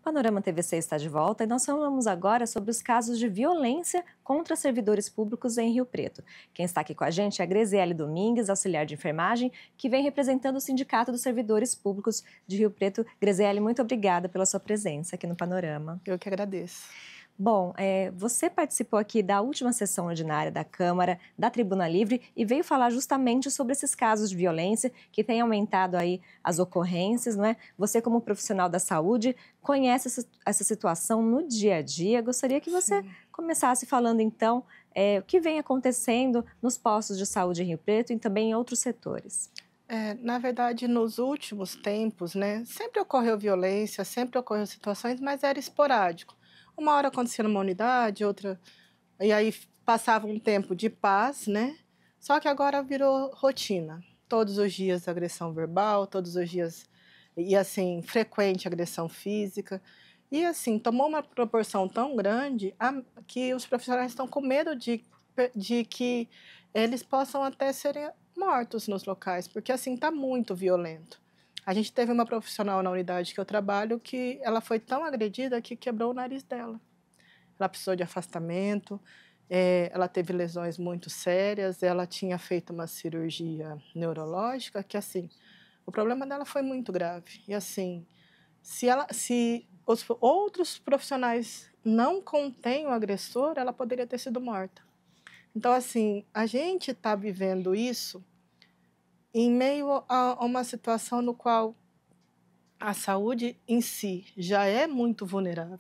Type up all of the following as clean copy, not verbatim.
Panorama TVC está de volta e nós falamos agora sobre os casos de violência contra servidores públicos em Rio Preto. Quem está aqui com a gente é a Graziele Domingues, auxiliar de enfermagem, que vem representando o Sindicato dos Servidores Públicos de Rio Preto. Graziele, muito obrigada pela sua presença aqui no Panorama. Eu que agradeço. Bom, você participou aqui da última sessão ordinária da Câmara, da Tribuna Livre, e veio falar justamente sobre esses casos de violência que têm aumentado aí as ocorrências, não é? Você, como profissional da saúde, conhece essa situação no dia a dia. Gostaria que você começasse falando, então, o que vem acontecendo nos postos de saúde em Rio Preto e também em outros setores. Na verdade, nos últimos tempos, né, sempre ocorreu violência, sempre ocorreu situações, mas era esporádico. Uma hora acontecia numa unidade, outra... E aí passava um tempo de paz, né? Só que agora virou rotina. Todos os dias agressão verbal, todos os dias... E, assim, frequente agressão física. E, assim, tomou uma proporção tão grande que os profissionais estão com medo de que eles possam até serem mortos nos locais, porque, assim, está muito violento. A gente teve uma profissional na unidade que eu trabalho que ela foi tão agredida que quebrou o nariz dela. Ela precisou de afastamento, ela teve lesões muito sérias, ela tinha feito uma cirurgia neurológica que, assim, o problema dela foi muito grave. E, assim, se os outros profissionais não contêm o agressor, ela poderia ter sido morta. Então, assim, a gente está vivendo isso em meio a uma situação no qual a saúde em si já é muito vulnerável.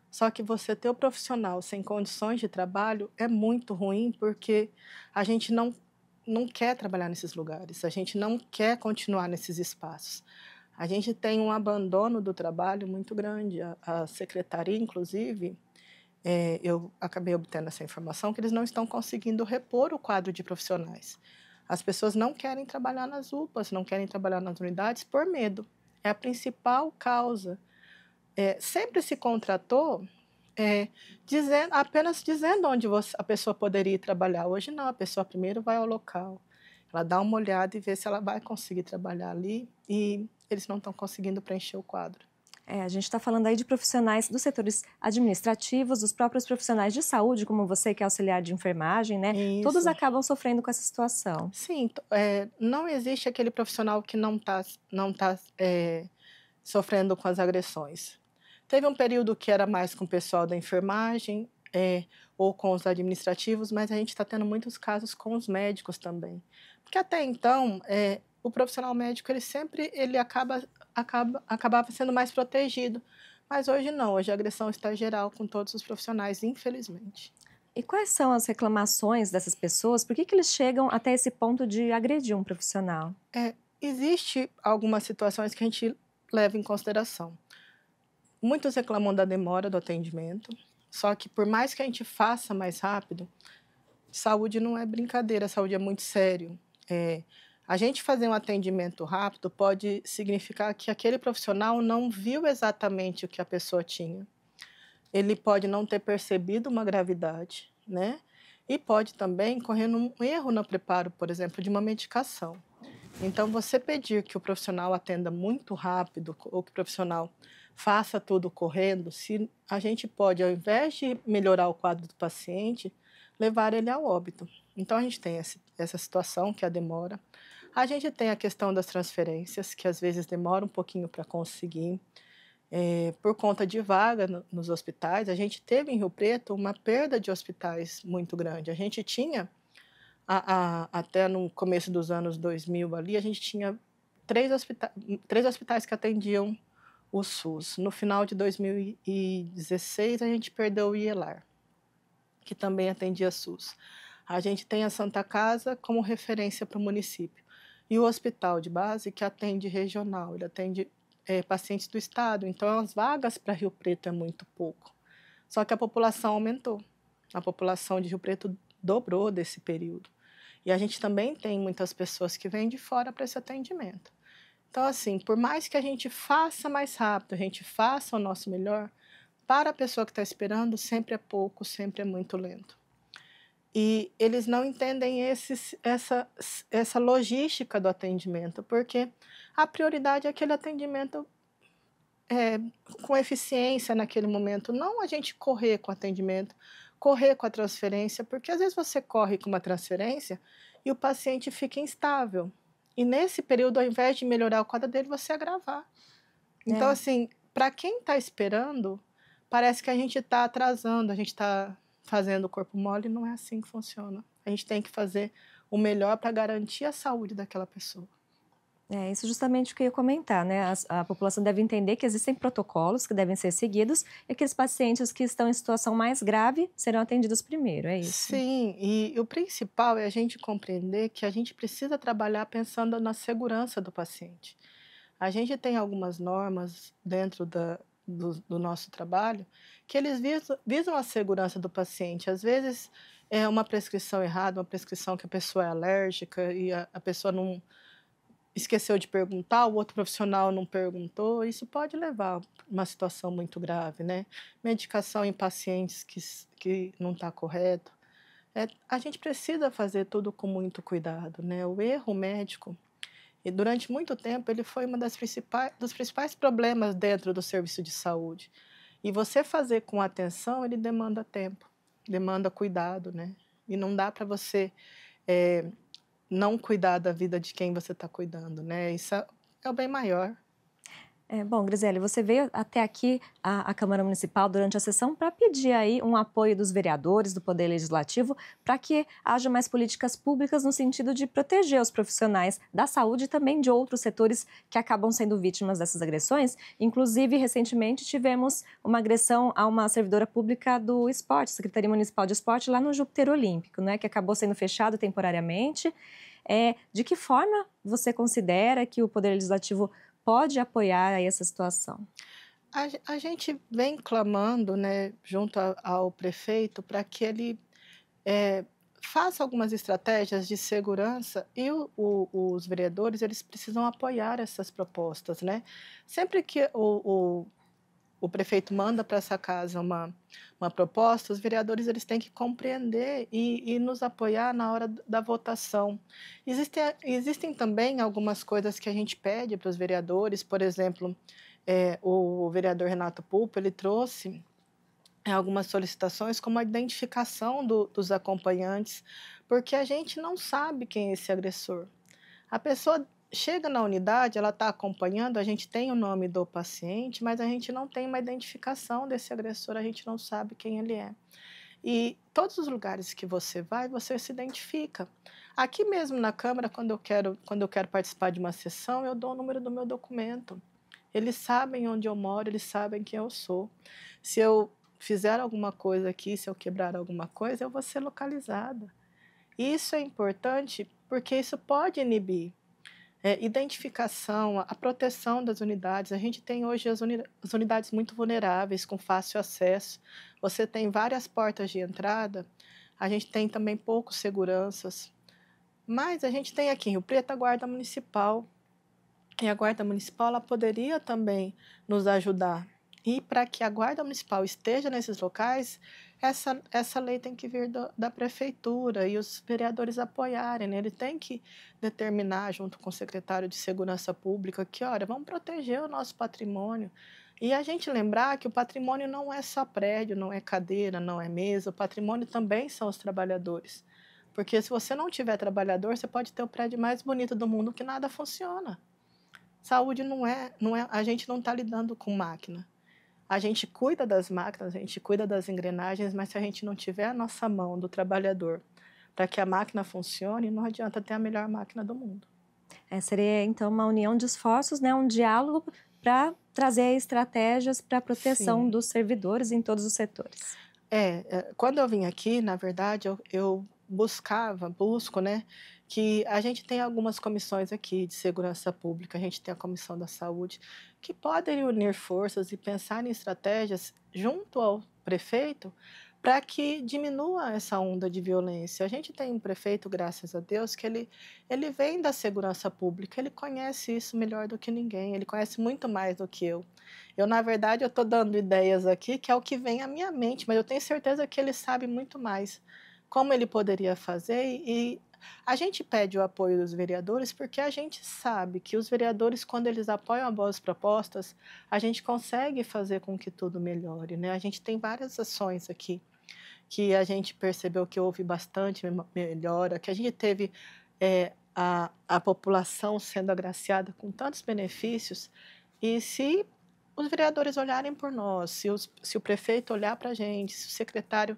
Só que você ter o profissional sem condições de trabalho é muito ruim, porque a gente não quer trabalhar nesses lugares, a gente não quer continuar nesses espaços. A gente tem um abandono do trabalho muito grande. A secretaria, inclusive, eu acabei obtendo essa informação, que eles não estão conseguindo repor o quadro de profissionais. As pessoas não querem trabalhar nas UPAs, não querem trabalhar nas unidades por medo. É a principal causa. Sempre se contratou apenas dizendo onde a pessoa poderia ir trabalhar. Hoje não, a pessoa primeiro vai ao local, ela dá uma olhada e vê se ela vai conseguir trabalhar ali, e eles não estão conseguindo preencher o quadro. A gente está falando aí de profissionais dos setores administrativos, dos próprios profissionais de saúde, como você que é auxiliar de enfermagem, né? Todos Isso. acabam sofrendo com essa situação. Sim, não existe aquele profissional que não tá sofrendo com as agressões. Teve um período que era mais com o pessoal da enfermagem, ou com os administrativos, mas a gente está tendo muitos casos com os médicos também. Porque até então, o profissional médico ele acabava sendo mais protegido. Mas hoje não, hoje a agressão está geral com todos os profissionais, infelizmente. E quais são as reclamações dessas pessoas? Por que eles chegam até esse ponto de agredir um profissional? Existe algumas situações que a gente leva em consideração. Muitos reclamam da demora do atendimento, só que por mais que a gente faça mais rápido, saúde não é brincadeira, saúde é muito sério. A gente fazer um atendimento rápido pode significar que aquele profissional não viu exatamente o que a pessoa tinha. Ele pode não ter percebido uma gravidade, né? E pode também correr um erro no preparo, por exemplo, de uma medicação. Então, você pedir que o profissional atenda muito rápido ou que o profissional faça tudo correndo, se a gente pode, ao invés de melhorar o quadro do paciente, levar ele ao óbito. Então, a gente tem essa situação, que é a demora. A gente tem a questão das transferências, que às vezes demora um pouquinho para conseguir, por conta de vaga nos hospitais. A gente teve em Rio Preto uma perda de hospitais muito grande. A gente tinha... até no começo dos anos 2000 ali, a gente tinha três hospitais que atendiam o SUS. No final de 2016, a gente perdeu o IELAR, que também atendia SUS. A gente tem a Santa Casa como referência para o município. E o hospital de base, que atende regional, ele atende pacientes do estado. Então, as vagas para Rio Preto é muito pouco. Só que a população aumentou. A população de Rio Preto dobrou desse período. E a gente também tem muitas pessoas que vêm de fora para esse atendimento. Então, assim, por mais que a gente faça mais rápido, a gente faça o nosso melhor, para a pessoa que está esperando, sempre é pouco, sempre é muito lento. E eles não entendem essa logística do atendimento, porque a prioridade é aquele atendimento é, com eficiência naquele momento, não a gente correr com o atendimento, correr com a transferência, porque às vezes você corre com uma transferência e o paciente fica instável. E nesse período, ao invés de melhorar o quadro dele, você agravar. Então, É. assim, para quem está esperando, parece que a gente está atrasando, a gente está fazendo o corpo mole, não é assim que funciona. A gente tem que fazer o melhor para garantir a saúde daquela pessoa. É isso justamente o que eu ia comentar, né? A população deve entender que existem protocolos que devem ser seguidos e que os pacientes que estão em situação mais grave serão atendidos primeiro, é isso? Sim, e o principal é a gente compreender que a gente precisa trabalhar pensando na segurança do paciente. A gente tem algumas normas dentro do nosso trabalho que eles visam a segurança do paciente. Às vezes é uma prescrição errada, uma prescrição que a pessoa é alérgica e a pessoa não esqueceu de perguntar, o outro profissional não perguntou, isso pode levar a uma situação muito grave, né? Medicação em pacientes que não está correto. A gente precisa fazer tudo com muito cuidado, né? O erro médico, e durante muito tempo, ele foi uma dos principais problemas dentro do serviço de saúde. E você fazer com atenção, ele demanda tempo, demanda cuidado, né? E não dá para você eh, não cuidar da vida de quem você está cuidando, né? Isso é o bem maior. Bom, Grisele, você veio até aqui à Câmara Municipal durante a sessão para pedir aí um apoio dos vereadores, do Poder Legislativo, para que haja mais políticas públicas no sentido de proteger os profissionais da saúde e também de outros setores que acabam sendo vítimas dessas agressões. Inclusive, recentemente tivemos uma agressão a uma servidora pública do esporte, Secretaria Municipal de Esporte, lá no Júpiter Olímpico, né, que acabou sendo fechado temporariamente. De que forma você considera que o Poder Legislativo pode apoiar aí essa situação? A gente vem clamando, né, junto ao prefeito, para que ele faça algumas estratégias de segurança e os vereadores eles precisam apoiar essas propostas, né? Sempre que o prefeito manda para essa casa uma proposta, os vereadores eles têm que compreender e nos apoiar na hora da votação. Existem também algumas coisas que a gente pede para os vereadores, por exemplo, o vereador Renato Pulpo, ele trouxe algumas solicitações como a identificação dos acompanhantes, porque a gente não sabe quem é esse agressor. A pessoa chega na unidade, ela está acompanhando, a gente tem o nome do paciente, mas a gente não tem uma identificação desse agressor, a gente não sabe quem ele é. E todos os lugares que você vai, você se identifica. Aqui mesmo na Câmara, quando eu quero participar de uma sessão, eu dou o número do meu documento. Eles sabem onde eu moro, eles sabem quem eu sou. Se eu fizer alguma coisa aqui, se eu quebrar alguma coisa, eu vou ser localizada. E isso é importante porque isso pode inibir identificação, a proteção das unidades. A gente tem hoje as unidades muito vulneráveis, com fácil acesso. Você tem várias portas de entrada, a gente tem também poucos seguranças. Mas a gente tem aqui em Rio Preto a Guarda Municipal. E a Guarda Municipal ela poderia também nos ajudar. E para que a Guarda Municipal esteja nesses locais, essa lei tem que vir da prefeitura e os vereadores apoiarem, né? Ele tem que determinar, junto com o secretário de Segurança Pública, que, olha, vamos proteger o nosso patrimônio. E a gente lembrar que o patrimônio não é só prédio, não é cadeira, não é mesa, o patrimônio também são os trabalhadores. Porque se você não tiver trabalhador, você pode ter o prédio mais bonito do mundo que nada funciona. Saúde a gente não está lidando com máquina. A gente cuida das máquinas, a gente cuida das engrenagens, mas se a gente não tiver a nossa mão do trabalhador para que a máquina funcione, não adianta ter a melhor máquina do mundo. Seria então uma união de esforços, né, um diálogo para trazer estratégias para a proteção Sim. dos servidores em todos os setores. Quando eu vim aqui, na verdade, eu busco, né, que a gente tem algumas comissões aqui de segurança pública, a gente tem a comissão da saúde, que podem unir forças e pensar em estratégias junto ao prefeito para que diminua essa onda de violência. A gente tem um prefeito, graças a Deus, que ele vem da segurança pública, ele conhece isso melhor do que ninguém, ele conhece muito mais do que eu. Na verdade, eu estou dando ideias aqui, que é o que vem à minha mente, mas eu tenho certeza que ele sabe muito mais como ele poderia fazer e A gente pede o apoio dos vereadores porque a gente sabe que os vereadores, quando eles apoiam as boas propostas, a gente consegue fazer com que tudo melhore, né? A gente tem várias ações aqui que a gente percebeu que houve bastante melhora, que a gente teve a população sendo agraciada com tantos benefícios. E se os vereadores olharem por nós, se o prefeito olhar para a gente, se o secretário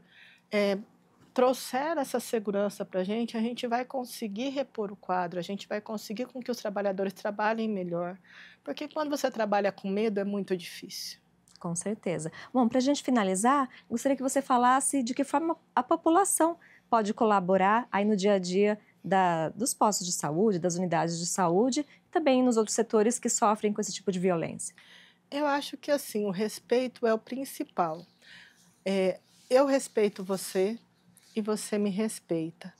trouxer essa segurança para a gente vai conseguir repor o quadro, a gente vai conseguir com que os trabalhadores trabalhem melhor. Porque quando você trabalha com medo é muito difícil. Com certeza. Bom, para a gente finalizar, gostaria que você falasse de que forma a população pode colaborar aí no dia a dia dos postos de saúde, das unidades de saúde, e também nos outros setores que sofrem com esse tipo de violência. Eu acho que assim, o respeito é o principal. Eu respeito você e você me respeita.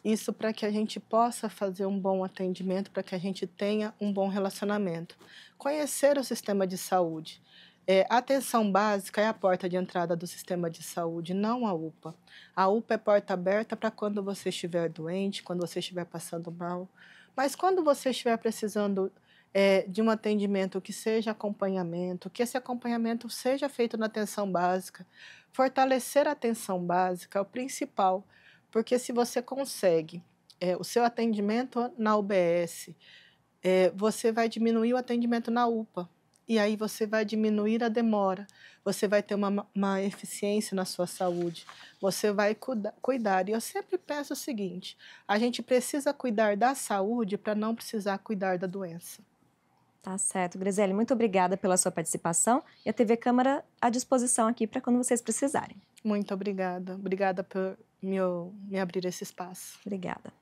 Isso para que a gente possa fazer um bom atendimento, para que a gente tenha um bom relacionamento. Conhecer o sistema de saúde. A atenção básica é a porta de entrada do sistema de saúde, não a UPA. A UPA é porta aberta para quando você estiver doente, quando você estiver passando mal. Mas quando você estiver precisando de um atendimento que seja acompanhamento, que esse acompanhamento seja feito na atenção básica. Fortalecer a atenção básica é o principal, porque se você consegue o seu atendimento na UBS, você vai diminuir o atendimento na UPA. E aí você vai diminuir a demora, você vai ter uma eficiência na sua saúde, você vai cuidar. E eu sempre penso o seguinte, a gente precisa cuidar da saúde para não precisar cuidar da doença. Tá certo, Graziele, muito obrigada pela sua participação e a TV Câmara à disposição aqui para quando vocês precisarem. Muito obrigada. Obrigada por me abrir esse espaço. Obrigada.